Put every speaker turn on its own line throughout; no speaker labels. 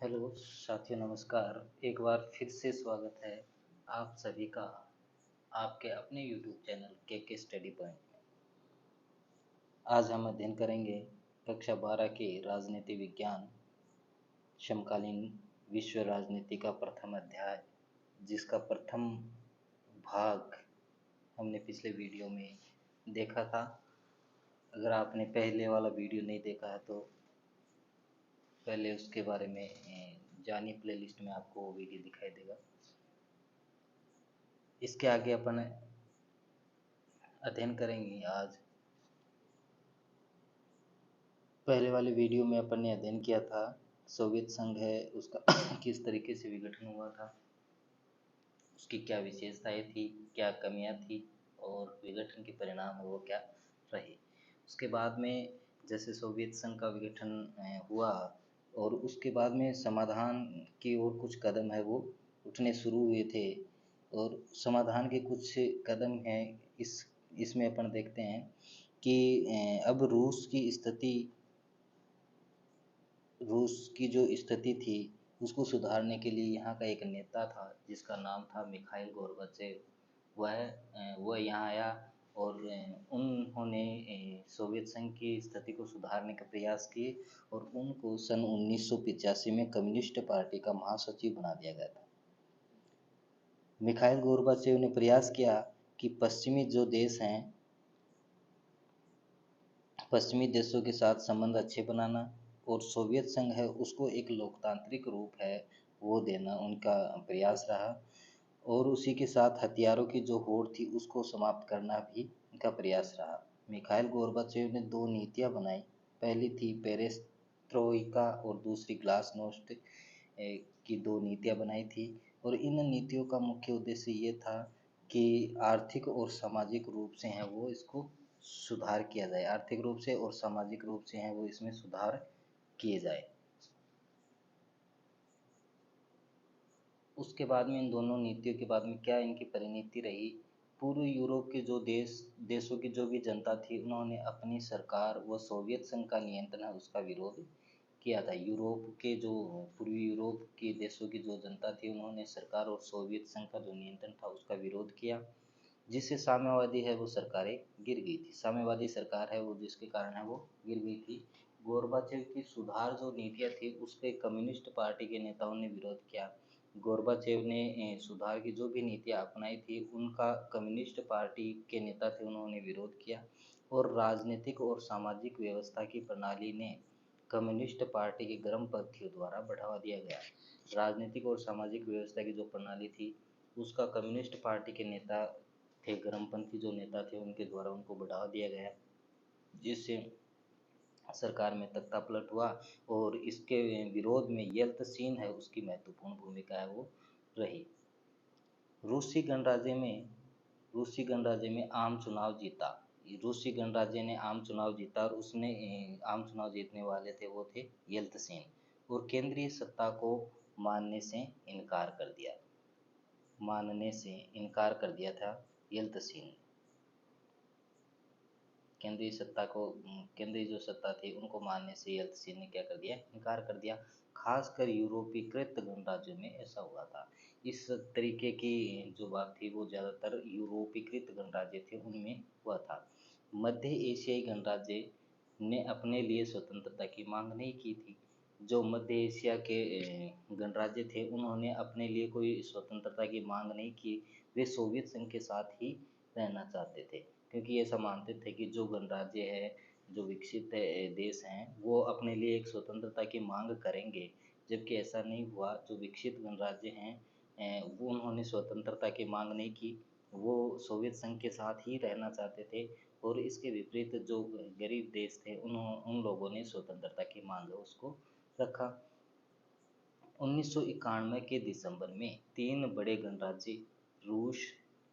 Hello साथियों, नमस्कार। एक बार फिर से स्वागत है आप सभी का आपके अपने यूट्यूब चैनल के स्टडी पॉइंट में। आज हम अध्ययन करेंगे कक्षा 12 के राजनीति विज्ञान समकालीन विश्व राजनीति का प्रथम अध्याय, जिसका प्रथम भाग हमने पिछले वीडियो में देखा था। अगर आपने पहले वाला वीडियो नहीं देखा है तो पहले उसके बारे में जानिए। प्लेलिस्ट में आपको वो वीडियो दिखाई देगा। इसके आगे अपन अध्ययन करेंगे आज। पहले वाले वीडियो में अपन ने अध्ययन किया था सोवियत संघ है उसका किस तरीके से विघटन हुआ था, उसकी क्या विशेषताएं थी, क्या कमियां थी और विघटन के परिणाम वो क्या रहे। उसके बाद में जैसे सोवियत संघ का विघटन हुआ और उसके बाद में समाधान की ओर कुछ कदम है वो उठने शुरू हुए थे। और समाधान के कुछ कदम हैं इसमें अपन देखते हैं कि अब रूस की जो स्थिति थी उसको सुधारने के लिए यहाँ का एक नेता था जिसका नाम था मिखाइल गोर्बाचेव। वह यहाँ आया और उन्होंने सोवियत संघ की स्थिति को सुधारने का प्रयास किए और उनको सन 1985 में कम्युनिस्ट पार्टी का महासचिव बना दिया गया था। मिखाइल गोर्बाचेव ने प्रयास किया कि पश्चिमी देशों के साथ संबंध अच्छे बनाना और सोवियत संघ है उसको एक लोकतांत्रिक रूप है वो देना उनका प्रयास रहा। और उसी के साथ हथियारों की जो होड़ थी उसको समाप्त करना भी उनका प्रयास रहा। मिखाइल गोर्बाचेव ने दो नीतियां बनाई। पहली थी पेरेस्ट्रोइका और दूसरी ग्लासनोस्ट की दो नीतियां बनाई थी। और इन नीतियों का मुख्य उद्देश्य ये था कि आर्थिक और सामाजिक रूप से है वो इसको सुधार किया जाए, आर्थिक रूप से और सामाजिक रूप से है वो इसमें सुधार किए जाए। उसके बाद में इन दोनों नीतियों के बाद में क्या इनकी परिणति रही। पूर्व यूरोप के जो देशों की जो भी जनता थी उन्होंने अपनी सरकार व सोवियत संघ का नियंत्रण है उसका विरोध किया था। पूर्वी यूरोप के देशों की जो जनता थी उन्होंने सरकार और सोवियत संघ का जो नियंत्रण था उसका विरोध किया, जिससे साम्यवादी है वो सरकारें गिर गई थी। साम्यवादी सरकार है वो जिसके कारण है वो गिर गई थी। गोर्बाचेव की सुधार जो नीतियाँ थी उसके कम्युनिस्ट पार्टी के नेताओं ने विरोध किया। गोर्बाचेव ने सुधार की जो भी नीतियाँ अपनाई थी उनका कम्युनिस्ट पार्टी के नेता थे उन्होंने विरोध किया। और राजनीतिक और सामाजिक व्यवस्था की प्रणाली ने कम्युनिस्ट पार्टी के गर्मपंथियों द्वारा बढ़ावा दिया गया। राजनीतिक और सामाजिक व्यवस्था की जो प्रणाली थी उसका कम्युनिस्ट पार्टी के नेता थे, गर्मपंथी जो नेता थे उनके द्वारा उनको बढ़ावा दिया गया, जिससे सरकार में तख्तापलट हुआ। और इसके विरोध में येल्तसीन है उसकी महत्वपूर्ण भूमिका है वो रही। रूसी गणराज्य में आम चुनाव जीता। रूसी गणराज्य ने आम चुनाव जीता और उसने आम चुनाव जीतने वाले थे वो थे येल्तसीन। और केंद्रीय सत्ता को मानने से इनकार कर दिया था येल्तसीन। केंद्रीय जो सत्ता थी उनको मानने से येल्तसीन ने क्या कर दिया, इनकार कर दिया। खासकर यूरोपीकृत गणराज्यों में ऐसा हुआ था। इस तरीके की जो बात थी वो ज़्यादातर यूरोपीकृत गणराज्य थे उनमें हुआ था। मध्य एशियाई गणराज्य ने अपने लिए स्वतंत्रता की मांग नहीं की थी। जो मध्य एशिया के गणराज्य थे उन्होंने अपने लिए कोई स्वतंत्रता की मांग नहीं की। वे सोवियत संघ के साथ ही रहना चाहते थे, क्योंकि ऐसा मानते थे कि जो गणराज्य है, जो विकसित देश हैं, वो अपने लिए एक स्वतंत्रता की मांग करेंगे। जबकि ऐसा नहीं हुआ। जो विकसित गणराज्य हैं वो उन्होंने स्वतंत्रता की मांग नहीं की, वो सोवियत संघ के साथ ही रहना चाहते थे। और इसके विपरीत जो गरीब देश थे उन लोगों ने स्वतंत्रता की मांग उसको रखा। 1991 के दिसंबर में तीन बड़े गणराज्य रूस,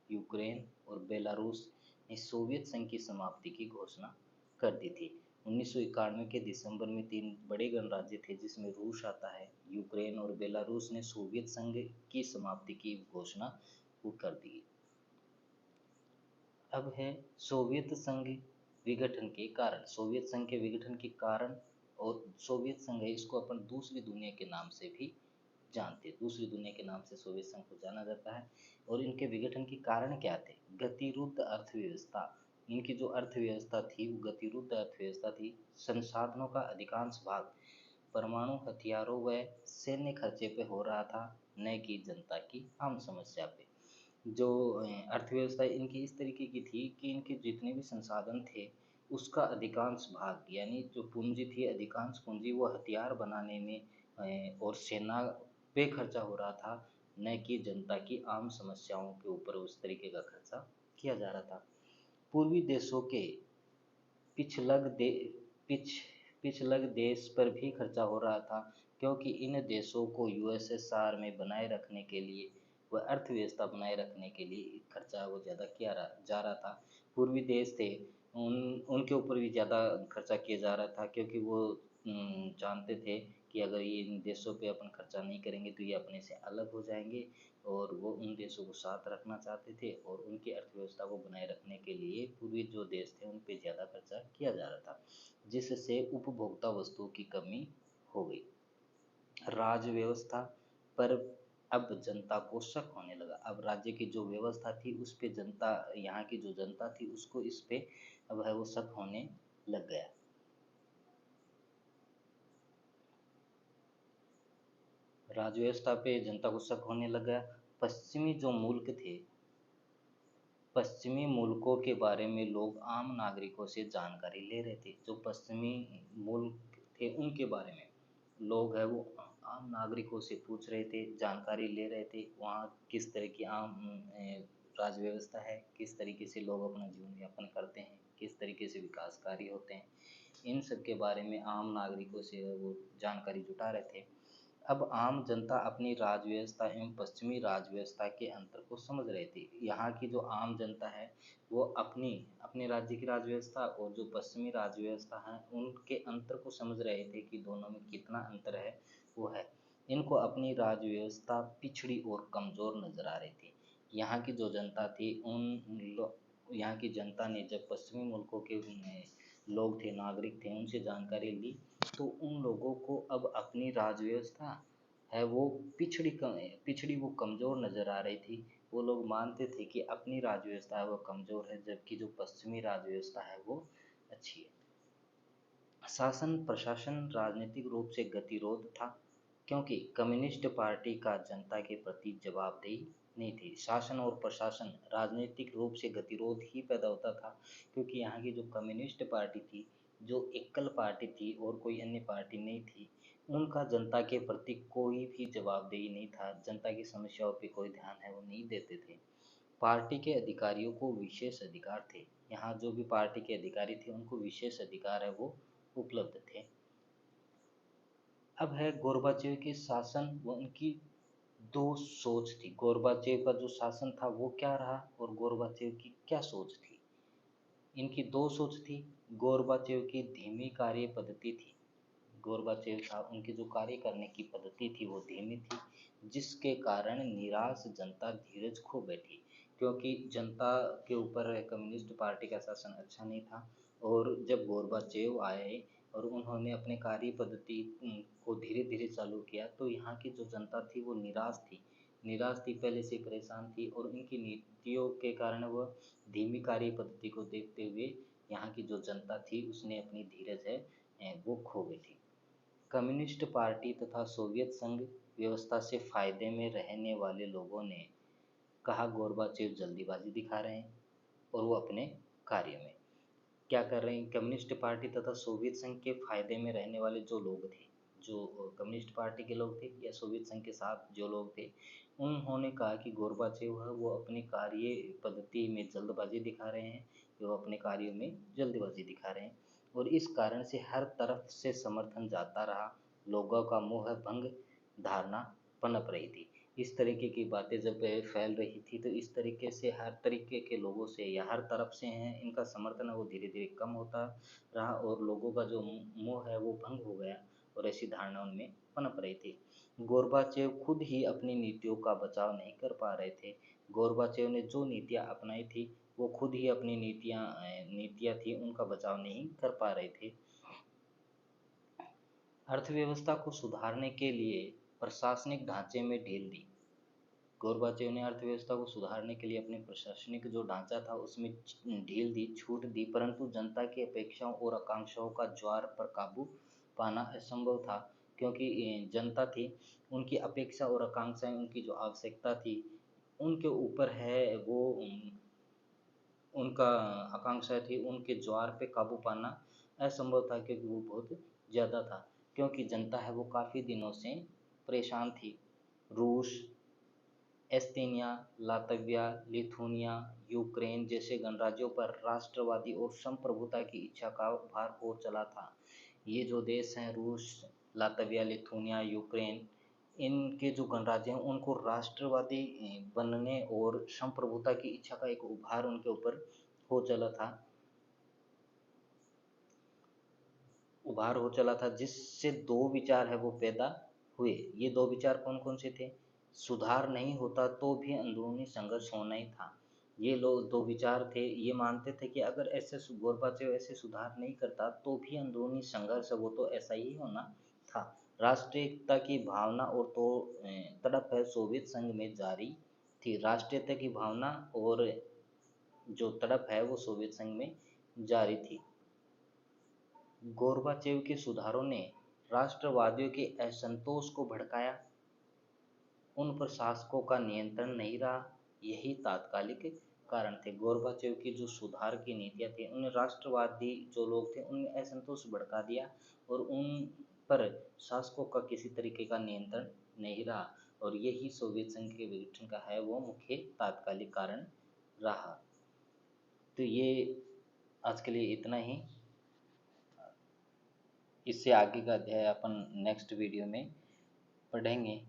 यूक्रेन और बेलारूस ने सोवियत संघ की समाप्ति की घोषणा कर दी थी। 1991 के दिसंबर में तीन बड़े गणराज्य थे जिसमें रूस आता है, यूक्रेन और बेलारूस ने सोवियत संघ की समाप्ति की घोषणा वो कर दी। अब है सोवियत संघ विघटन के कारण। सोवियत संघ के विघटन के कारण और सोवियत संघ है इसको अपन दूसरी दुनिया के नाम से भी जानते हैं, दूसरी दुनिया के नाम से सोवियत संघ को जाना जाता है। और इनके विघटन के कारण क्या थे? गतिरुद्ध अर्थव्यवस्था। इनकी जो अर्थव्यवस्था थी वो गतिरुद्ध अर्थव्यवस्था थी। संसाधनों का अधिकांश भाग परमाणु हथियारों व सैन्य खर्चे पे हो रहा था, न कि जनता की आम समस्या पे। जो अर्थव्यवस्था इनकी इस तरीके की थी कि इनके जितने भी संसाधन थे उसका अधिकांश भाग यानी जो पूंजी थी, अधिकांश पूंजी वो हथियार बनाने में और सेना पे खर्चा हो रहा था, न कि जनता की आम समस्याओं के ऊपर उस तरीके का खर्चा किया जा रहा था। पूर्वी देशों के पिछलग दे पिछ पिछलग देश पर भी खर्चा हो रहा था, क्योंकि इन देशों को यूएसएसआर में बनाए रखने के लिए व अर्थव्यवस्था बनाए रखने के लिए खर्चा वो ज़्यादा जा रहा था। पूर्वी देश थे, उनके ऊपर भी ज़्यादा खर्चा किया जा रहा था, क्योंकि वो जानते थे कि अगर ये इन देशों पे अपन खर्चा नहीं करेंगे तो ये अपने से अलग हो जाएंगे, और वो उन देशों को साथ रखना चाहते थे और उनकी अर्थव्यवस्था को बनाए रखने के लिए पूर्वी जो देश थे उन पे ज़्यादा खर्चा किया जा रहा था, जिससे उपभोक्ता वस्तुओं की कमी हो गई। राज व्यवस्था पर अब जनता को शक होने लगा। अब राज्य की जो व्यवस्था थी उस पे जनता, यहाँ की जो जनता थी उसको इस पे अब है वो शक होने लग गया। राज व्यवस्था पे जनता को शक होने लग गया। पश्चिमी जो मुल्क थे, पश्चिमी मुल्कों के बारे में लोग आम नागरिकों से जानकारी ले रहे थे। जो पश्चिमी मुल्क थे उनके बारे में लोग है वो आम नागरिकों से पूछ रहे थे, जानकारी ले रहे थे। वहाँ किस तरह की राज व्यवस्था है, किस तरीके से लोग अपना जीवन यापन करते हैं, किस तरीके से विकास कार्य होते हैं, इन सब के बारे में आम नागरिकों से वो जानकारी जुटा रहे थे। अब आम जनता अपनी राज व्यवस्था एवं पश्चिमी राज व्यवस्था के अंतर को समझ रही थी। यहाँ की जो आम जनता है वो अपनी अपने राज्य की राज व्यवस्था और जो पश्चिमी राज व्यवस्था है उनके अंतर को समझ रहे थे कि दोनों में कितना अंतर है वो है। इनको अपनी राज व्यवस्था पिछड़ी और कमज़ोर नजर आ रही थी। यहाँ की जो जनता थी यहाँ की जनता ने जब पश्चिमी मुल्कों के लोग थे, नागरिक थे, उनसे जानकारी ली तो उन लोगों को अब अपनी राज व्यवस्था है वो पिछड़ी वो कमज़ोर नज़र आ रही थी। वो लोग मानते थे कि अपनी राज व्यवस्था है वो कमज़ोर है, जबकि जो पश्चिमी राज व्यवस्था है वो अच्छी है। शासन प्रशासन राजनीतिक रूप से गतिरोध था, क्योंकि कम्युनिस्ट पार्टी का जनता के प्रति जवाबदेही नहीं थी। शासन और प्रशासन राजनीतिक रूप से गतिरोध ही पैदा होता था, क्योंकि यहाँ की जो कम्युनिस्ट पार्टी थी, जो एकल पार्टी थी और कोई अन्य पार्टी नहीं थी, उनका जनता के प्रति कोई भी जवाबदेही नहीं था। जनता की समस्याओं पे कोई ध्यान है वो नहीं देते थे। पार्टी के अधिकारियों को विशेष अधिकार थे। यहाँ जो भी पार्टी के अधिकारी थे उनको विशेष अधिकार है वो उपलब्ध थे। अब है गोरबाचेव के शासन व उनकी दो सोच थी। गोरबाचेव का जो शासन था वो क्या रहा और गोरबाचेव की क्या सोच थी। इनकी दो सोच थी। गोरबाचेव की धीमी कार्य पद्धति थी। गोरबाचेव था उनकी जो कार्य करने की पद्धति थी वो धीमी थी, जिसके कारण निराश जनता धीरज खो बैठी, क्योंकि जनता के ऊपर कम्युनिस्ट पार्टी का शासन अच्छा नहीं था। और जब गोरबाचेव आए और उन्होंने अपने कार्य पद्धति को धीरे धीरे चालू किया तो यहाँ की जो जनता थी वो निराश थी, पहले से परेशान थी, और उनकी नीतियों के कारण वह धीमी कार्य पद्धति को देखते हुए यहाँ की जो जनता थी उसने अपनी धीरज है वो खो बैठी। कम्युनिस्ट पार्टी तथा सोवियत संघ व्यवस्था से फायदे में रहने वाले लोगों ने कहा गोरबाचेव जल्दीबाजी दिखा रहे हैं, और वो अपने कार्य में क्या कर रहे हैं। कम्युनिस्ट पार्टी तथा सोवियत संघ के फायदे में रहने वाले जो लोग थे, जो कम्युनिस्ट पार्टी के लोग थे या सोवियत संघ के साथ जो लोग थे, उन्होंने कहा कि गोरबाचेव है वो अपनी कार्य पद्धति में जल्दबाजी दिखा रहे हैं, वो अपने कार्यों में जल्दबाजी दिखा रहे हैं, और इस कारण से हर तरफ से समर्थन जाता रहा। लोगों का मोह भंग धारणा पनप रही थी। इस तरीके की बातें जब फैल रही थी तो इस तरीके से हर तरीके के लोगों से या हर तरफ से हैं इनका समर्थन है वो धीरे धीरे कम होता रहा, और लोगों का जो मोह है वो भंग हो गया, और ऐसी धारणा उनमें पनप रही थी। गोरबाचेव खुद ही अपनी नीतियों का बचाव नहीं कर पा रहे थे। गोरबाचेव ने जो नीतियां अपनाई थी वो खुद ही अपनी नीतियां थी उनका बचाव नहीं कर पा रहे थे। अर्थव्यवस्था को सुधारने के लिए प्रशासनिक ढांचे में ढील दी। गोर्बाचेव ने अर्थव्यवस्था को सुधारने के लिए अपने प्रशासनिक जो ढांचा था उसमें ढील दी, छूट दी, परंतु जनता की अपेक्षाओं और आकांक्षाओं का ज्वार पर काबू पाना असंभव था, क्योंकि जनता थी, उनकी अपेक्षा और आकांक्षाएं, उनकी जो आवश्यकता थी उनके ऊपर है वो उनका आकांक्षा थी, उनके ज्वार पे काबू पाना असंभव था, क्योंकि वो बहुत ज़्यादा था। क्योंकि जनता है वो काफ़ी दिनों से परेशान थी। रूस, एस्टोनिया, लातविया, लिथुआनिया, यूक्रेन जैसे गणराज्यों पर राष्ट्रवादी और संप्रभुता की इच्छा का भार हो चला था। ये जो देश हैं रूस, लातविया, लिथुआनिया, यूक्रेन, इनके जो गणराज्य हैं उनको राष्ट्रवादी बनने और संप्रभुता की इच्छा का एक उभार उनके ऊपर हो चला था, जिससे दो विचार है वो पैदा हुए। ये दो विचार कौन कौन से थे? सुधार नहीं होता तो भी अंदरूनी संघर्ष होना ही था। ये लोग दो विचार थे, ये मानते थे कि अगर ऐसे गोरबाचेव ऐसे सुधार नहीं करता तो भी अंदरूनी संघर्ष है वो तो ऐसा ही होना था। राष्ट्रीयता की भावना और तो तड़प है सोवियत संघ में जारी थी। राष्ट्रीयता की भावना और जो तड़प है वो सोवियत संघ में जारी थी। गोर्बाचेव के सुधारों ने राष्ट्रवादियों के असंतोष को भड़काया, उन पर शासकों का नियंत्रण नहीं रहा, यही तात्कालिक कारण थे। गोर्बाचेव की जो सुधार की नीतियां थी उन्हें राष्ट्रवादी जो लोग थे उनमें असंतोष भड़का दिया और उन पर शासकों का किसी तरीके का नियंत्रण नहीं रहा, और यही सोवियत संघ के विघटन का है वो मुख्य तात्कालिक कारण रहा। तो ये आज के लिए इतना ही। इससे आगे का अध्याय अपन नेक्स्ट वीडियो में पढ़ेंगे।